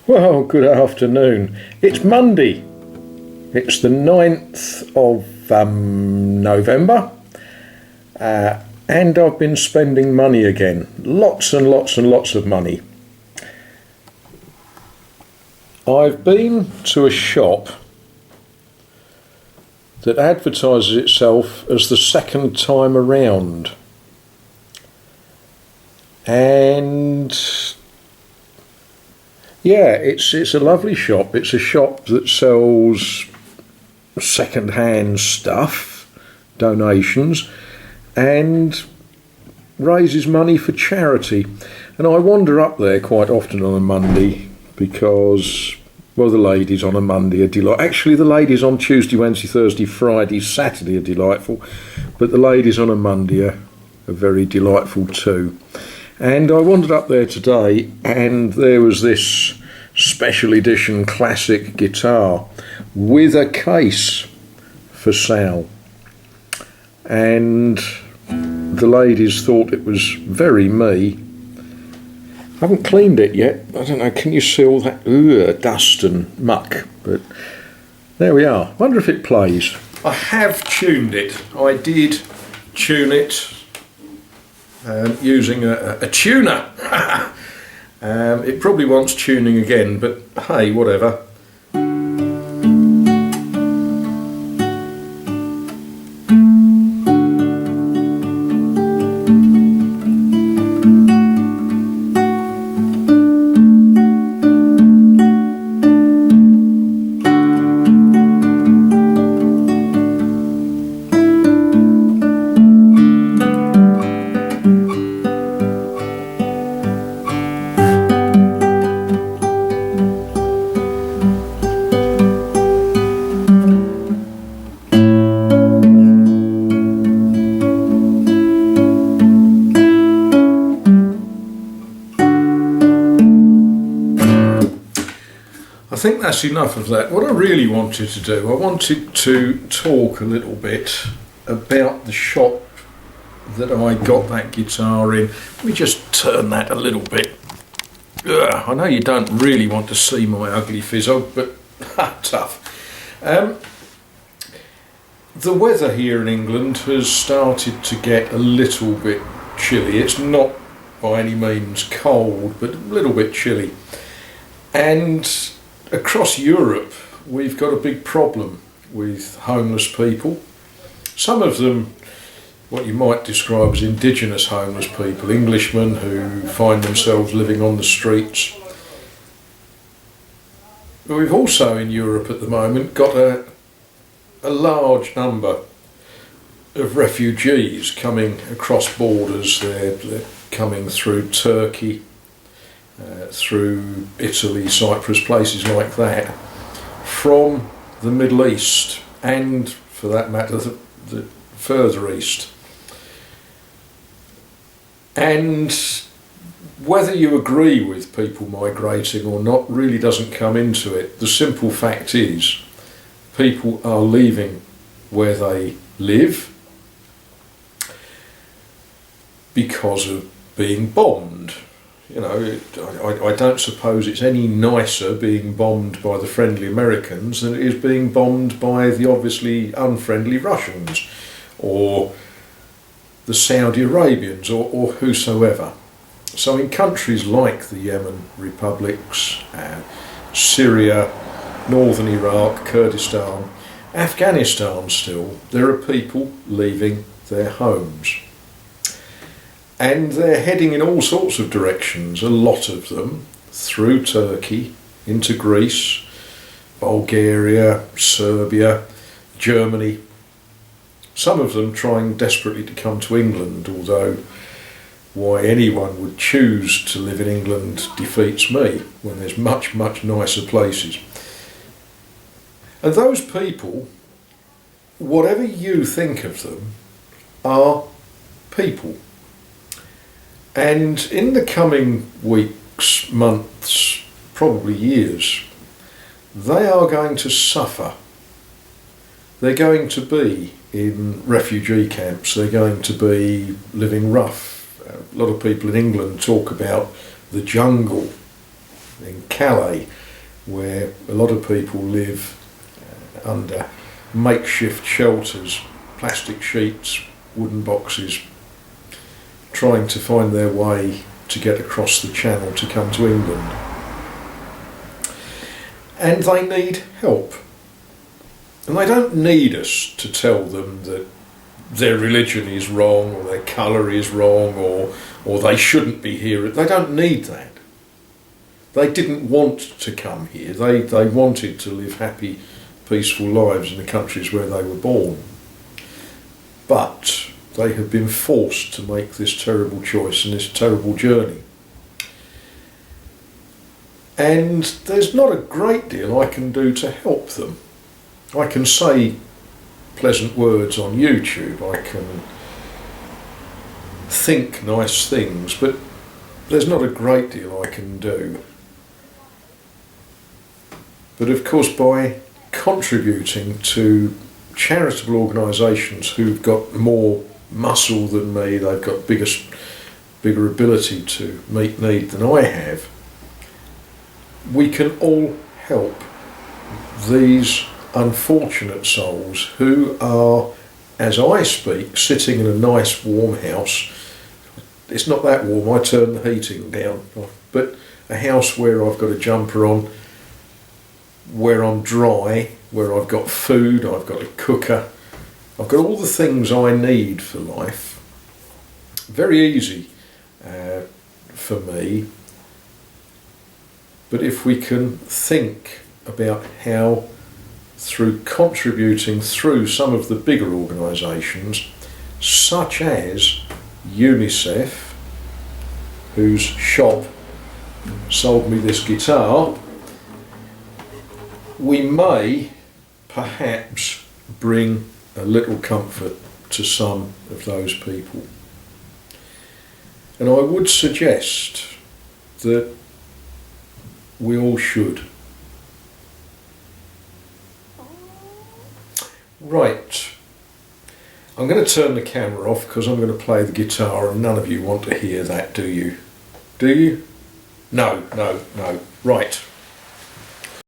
Well, good afternoon. It's Monday. It's the 9th of November, and I've been spending money again. Lots and lots and lots of money. I've been to a shop that advertises itself as the second time around. And yeah, it's a lovely shop. It's a shop that sells second-hand stuff, donations, and raises money for charity. And I wander up there quite often on a Monday because, well, the ladies on a Monday are delightful. Actually, the ladies on Tuesday, Wednesday, Thursday, Friday, Saturday are delightful, but the ladies on a Monday are very delightful too. And I wandered up there today, and there was this special edition classic guitar with a case for sale. And the ladies thought it was very me. I haven't cleaned it yet. I don't know, can you see all that dust and muck? But there we are. Wonder if it plays. I have tuned it. I did tune it using a tuner. It probably wants tuning again, but hey, whatever. I think that's enough of that. What I really wanted to do, I wanted to talk a little bit about the shop that I got that guitar in. Let me just turn that a little bit. I know you don't really want to see my ugly fizzle, but tough. The weather here in England has started to get a little bit chilly. It's not by any means cold, but a little bit chilly. And across Europe, we've got a big problem with homeless people. Some of them, what you might describe as indigenous homeless people, Englishmen who find themselves living on the streets. But we've also in Europe at the moment got a large number of refugees coming across borders. They're coming through Turkey, through Italy, Cyprus, places like that, from the Middle East and, for that matter, the further east. And whether you agree with people migrating or not really doesn't come into it. The simple fact is, people are leaving where they live because of being bombed. You know, I don't suppose it's any nicer being bombed by the friendly Americans than it is being bombed by the obviously unfriendly Russians or the Saudi Arabians or whosoever. So in countries like the Yemen republics, Syria, northern Iraq, Kurdistan, Afghanistan still, there are people leaving their homes. And they're heading in all sorts of directions, a lot of them, through Turkey, into Greece, Bulgaria, Serbia, Germany. Some of them trying desperately to come to England, although why anyone would choose to live in England defeats me, when there's much, much nicer places. And those people, whatever you think of them, are people. And in the coming weeks, months, probably years, they are going to suffer. They're going to be in refugee camps, they're going to be living rough. A lot of people in England talk about the jungle in Calais, where a lot of people live under makeshift shelters, plastic sheets, wooden boxes, trying to find their way to get across the channel to come to England. And they need help. And they don't need us to tell them that their religion is wrong, or their colour is wrong, or they shouldn't be here. They don't need that. They didn't want to come here. They wanted to live happy, peaceful lives in the countries where they were born. But they have been forced to make this terrible choice and this terrible journey. And there's not a great deal I can do to help them. I can say pleasant words on YouTube, I can think nice things, but there's not a great deal I can do. But of course, by contributing to charitable organisations who've got more muscle than me, they've got bigger ability to meet need than I have, we can all help these unfortunate souls who are, as I speak, sitting in a nice warm house. It's not that warm, I turn the heating down, but a house where I've got a jumper on, where I'm dry, where I've got food, I've got a cooker, I've got all the things I need for life. Very easy for me. But if we can think about how, through contributing through some of the bigger organisations, such as UNICEF, whose shop sold me this guitar, we may perhaps bring a little comfort to some of those people. And I would suggest that we all should. Right, I'm going to turn the camera off because I'm going to play the guitar, and none of you want to hear that, do you? Do you? No. Right.